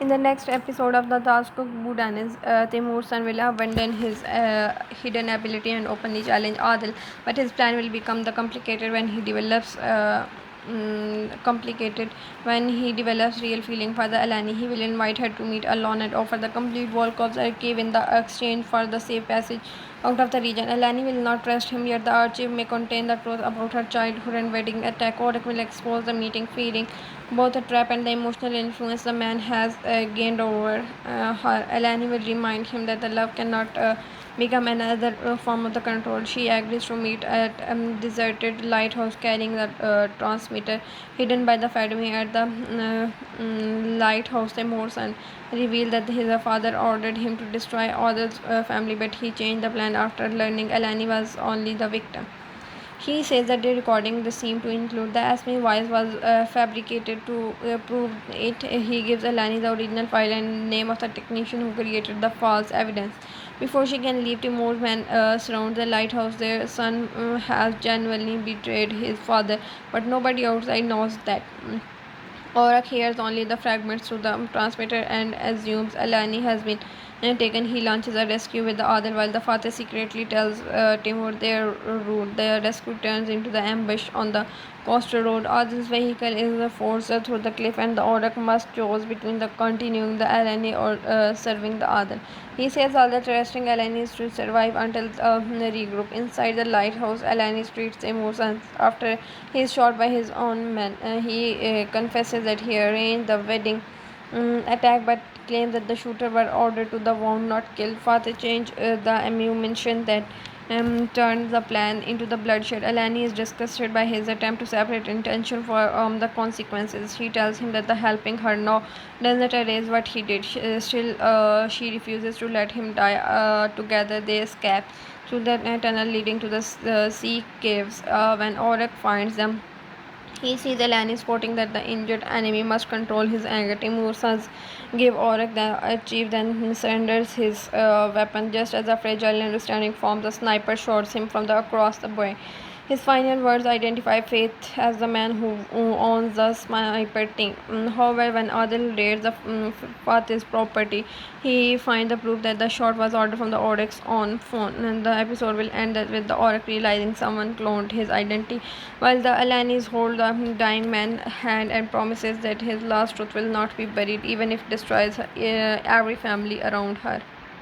In the next episode of the Taskuk Budanis, Timursan will abandon his hidden ability and openly challenge Adil, but his plan will become complicated when he develops real feeling for the Alani. He will invite her to meet alone and offer the complete Volkov's archive in the exchange for the safe passage out of the region. Alani will not trust him, yet the archive may contain the truth about her childhood and wedding attack. Orik will expose the meeting, feeling both the trap and the emotional influence the man has gained over her. Alani will remind him that the love cannot become another form of the control. She agrees to meet at a deserted lighthouse carrying the transmitter hidden by the Fedme at the lighthouse. Morrison revealed that his father ordered him to destroy Odell's family, but he changed the plan after learning Alani was only the victim. He says that the recording they seem to include the Asmi voice was fabricated to prove it. He gives Alani the original file and name of the technician who created the false evidence. Before she can leave, Timur's men surround the lighthouse. Their son has genuinely betrayed his father, but nobody outside knows that. Orak hears only the fragments through the transmitter and assumes Alani has been taken. He launches a rescue with the Adil while the father secretly tells Timur their route. The rescue turns into the ambush on the coastal road. Adil's vehicle is forced through the cliff and the Orak must choose between the continuing the Alani or serving the Adil. He says all the trusting Alani to survive until the regroup. Inside the lighthouse, Alani treats emotions after he is shot by his own men. He confesses that he arranged the wedding attack but claims that the shooter were ordered to the wound, not kill. Father changed the ammunition that turned the plan into the bloodshed. Alani is disgusted by his attempt to separate intention for the consequences. He tells him that the helping her now does not erase what he did. She refuses to let him die. Together they escape through the tunnel leading to the sea caves. When Orak finds them, he sees Alani spotting that the injured enemy must control his anger. Timur sons give Orak the achieve, then surrenders his weapon just as a fragile and standing form. The sniper shoots him from the across the way. His final words identify Faith as the man who owns the sniper team. However, when Adil raids the Fatih's property, he finds the proof that the shot was ordered from the Orak's own phone. And the episode will end with the Orak realizing someone cloned his identity, while the Alanis hold the dying man's hand and promises that his last truth will not be buried, even if it destroys every family around her.